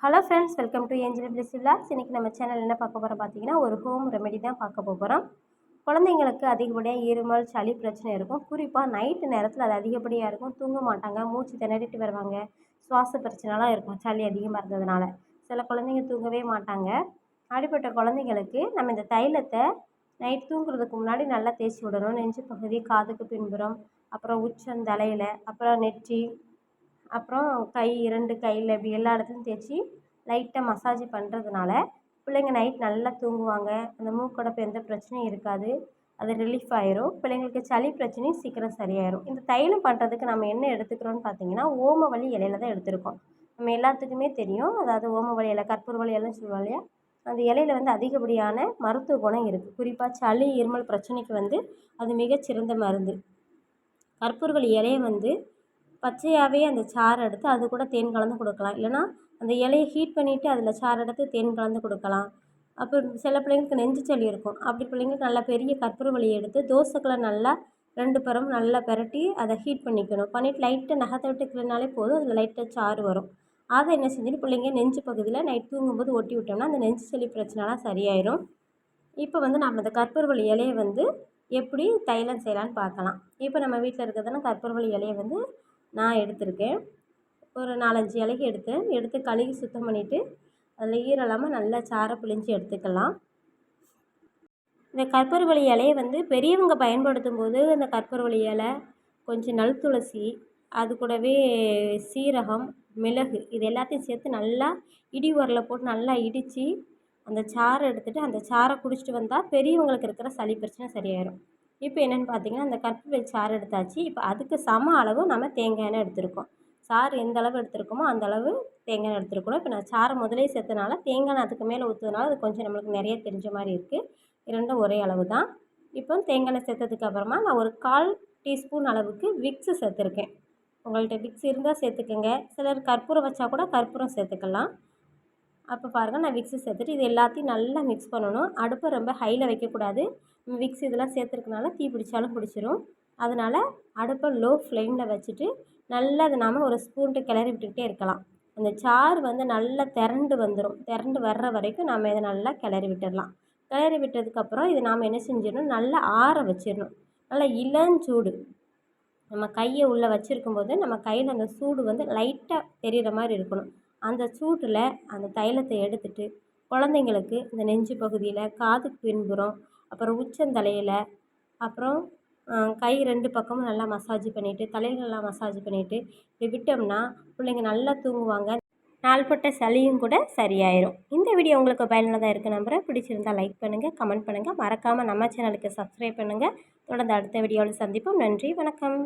Hello friends, welcome to angel plus vlogs. இன்றைக்கி நம்ம channel என்ன பார்க்க போகிறோம் பார்த்தீங்கன்னா, ஒரு ஹோம் ரெமெடி தான் பார்க்க போகிறோம். குழந்தைங்களுக்கு அதிகப்படியாக இருமல், சளி பிரச்சனை இருக்கும். குறிப்பாக நைட்டு நேரத்தில் அது அதிகப்படியாக இருக்கும். தூங்க மாட்டாங்க, மூச்சு திணறிட்டு வருவாங்க, சுவாச பிரச்சனைலாம் இருக்கும் சளி அதிகமாக இருந்ததுனால. சில குழந்தைங்க தூங்கவே மாட்டாங்க. அப்படிப்பட்ட குழந்தைங்களுக்கு நம்ம இந்த தைலத்தை நைட் தூங்குறதுக்கு முன்னாடி நல்லா தேய்ச்சி விடணும். நெஞ்சு பகுதி, காதுக்கு பின்புறம், அப்புறம் உச்சந்தலையில், அப்புறம் நெற்றி, அப்புறம் கை 2 கையில் இப்படி எல்லா இடத்துலையும் தேய்ச்சி லைட்டாக மசாஜ் பண்ணுறதுனால பிள்ளைங்க நைட் நல்லா தூங்குவாங்க. அந்த மூக்கடைப்பு எந்த பிரச்சனையும் இருக்காது. அது ரிலீஃப் ஆயிரும். பிள்ளைங்களுக்கு சளி பிரச்சனையும் சீக்கிரம் சரியாயிரும். இந்த தைலம் பண்ணுறதுக்கு நம்ம என்ன எடுத்துக்கிறோன்னு பார்த்தீங்கன்னா, ஓமவல்லி இலையில தான் எடுத்திருக்கோம். நம்ம எல்லாத்துக்குமே தெரியும். அதாவது ஓமவல்லி இலை, கற்பூரவள்ளி இலைன்னு சொல்லுவோம் இல்லையா? அந்த இலையில வந்து அதிகப்படியான மருத்துவ குணம் இருக்குது. குறிப்பாக சளி, இருமல் பிரச்சனைக்கு வந்து அது மிகச்சிறந்த மருந்து. கற்பூரவள்ளி இலையை வந்து பச்சையாகவே அந்த சாறு எடுத்து அது கூட தேன் கலந்து கொடுக்கலாம். இல்லைனா அந்த இலையை ஹீட் பண்ணிவிட்டு அதில் சாறு எடுத்து தேன் கலந்து கொடுக்கலாம். அப்புறம் சில பிள்ளைங்களுக்கு நெஞ்சு சளி இருக்கும். அப்படி பிள்ளைங்களுக்கு நல்லா பெரிய கற்பூரவள்ளியை எடுத்து தோசைக்கல்ல நல்லா 2 புறம் நல்லா பெரட்டி அதை ஹீட் பண்ணிக்கணும். பண்ணிவிட்டு லைட்டாக நகத்தை விட்டு கிளறினாலே போதும். அதில் லைட்டாக சாறு வரும். அதை என்ன செஞ்சுட்டு பிள்ளைங்க நெஞ்சு பகுதியில் நைட் தூங்கும்போது ஒட்டி விட்டோம்னா அந்த நெஞ்சு சளி பிரச்சனைலாம் சரியாயிரும். இப்போ வந்து நம்ம அந்த கற்பூரவள்ளி இலையை வந்து எப்படி தைலம் செய்யலான்னு பார்க்கலாம். இப்போ நம்ம வீட்டில் இருக்கிறதுனா கற்பூரவள்ளி இலையை வந்து நான் எடுத்திருக்கேன். ஒரு 4-5 இலைக்கு எடுத்து கழுவி சுத்தம் பண்ணிவிட்டு அதில் ஈரம் இல்லாமல் நல்லா சாறை பிழிஞ்சு எடுத்துக்கலாம். இந்த கற்பூரவள்ளி இலையை வந்து பெரியவங்க பயன்படுத்தும் போது அந்த கற்பூரவள்ளி இலை, கொஞ்சம் நல் துளசி, அது கூடவே சீரகம், மிளகு இது எல்லாத்தையும் சேர்த்து நல்லா இடி உரலில் போட்டு நல்லா இடித்து அந்த சாறை எடுத்துகிட்டு அந்த சாறை குடிச்சிட்டு வந்தால் பெரியவங்களுக்கு இருக்கிற சளி பிரச்சனை சரியாயிடும். இப்போ என்னென்னு பார்த்தீங்கன்னா, அந்த கற்பூரவள்ளி சாறு எடுத்தாச்சு. இப்போ அதுக்கு சம அளவு நம்ம தேங்காய் எண்ணெய் எடுத்திருக்கோம். சாறு எந்த அளவு எடுத்துருக்கோமோ அந்த அளவு தேங்காய் எண்ணெய் எடுத்துருக்கணும். இப்போ நான் சாறை முதலே சேர்த்தனால தேங்காய் எண்ணெய் அதுக்கு மேலே ஊற்றுறதுனால அது கொஞ்சம் நம்மளுக்கு நிறைய தெரிஞ்ச மாதிரி இருக்குது. இரண்டும் ஒரே அளவு தான். இப்போ தேங்காய் எண்ணெய் சேர்த்ததுக்கு அப்புறமா நான் ஒரு 1/4 டீஸ்பூன் அளவுக்கு விக்ஸு சேர்த்துருக்கேன். உங்கள்கிட்ட விக்ஸ் இருந்தால் சேர்த்துக்கோங்க. சிலர் கற்பூரம் வச்சா கூட கற்பூரம் சேர்த்துக்கலாம். அப்போ பாருங்கள், நான் விக்ஸு சேர்த்துட்டு இது எல்லாத்தையும் நல்லா மிக்ஸ் பண்ணணும். அடுப்பை ரொம்ப ஹையில் வைக்கக்கூடாது. விக்ஸ் இதெல்லாம் சேர்த்துருக்கனால தீ பிடிச்சாலும் பிடிச்சிரும். அதனால் அடுப்பை லோ ஃப்ளேமில் வச்சுட்டு நல்லா அதை நாம் ஒரு ஸ்பூன்ட்டு கிளறி விட்டுக்கிட்டே இருக்கலாம். அந்த சாறு வந்து நல்லா திரண்டு வந்துடும். திரண்டு வர்ற வரைக்கும் நம்ம இதை நல்லா கிளறி விட்டுடலாம். கிளறி விட்டதுக்கப்புறம் இது நாம் என்ன செஞ்சிடணும், நல்லா ஆற வச்சிடணும். நல்லா இளஞ்சூடு நம்ம கையை உள்ளே வச்சுருக்கும்போது நம்ம கையில் அந்த சூடு வந்து லைட்டாக தெரிகிற மாதிரி இருக்கணும். அந்த சூட்டில் அந்த தைலத்தை எடுத்துகிட்டு குழந்தைங்களுக்கு இந்த நெஞ்சு பகுதியில், காதுக்கு பின்புறம், அப்புறம் உச்சந்தலையில், அப்புறம் கை 2 பக்கமும் நல்லா மசாஜ் பண்ணிவிட்டு தலையில் நல்லா மசாஜ் பண்ணிவிட்டு இப்படி விட்டோம்னா பிள்ளைங்க நல்லா தூங்குவாங்க. நாள்பட்ட சளியும் கூட சரியாயிரும். இந்த வீடியோ உங்களுக்கு பயனுள்ளதாக இருக்குது நம்புகிறேன். பிடிச்சிருந்தால் லைக் பண்ணுங்கள், கமெண்ட் பண்ணுங்கள். மறக்காமல் நம்ம சேனலுக்கு சப்ஸ்கிரைப் பண்ணுங்கள். தொடர்ந்து அடுத்த வீடியோவில் சந்திப்போம். நன்றி, வணக்கம்.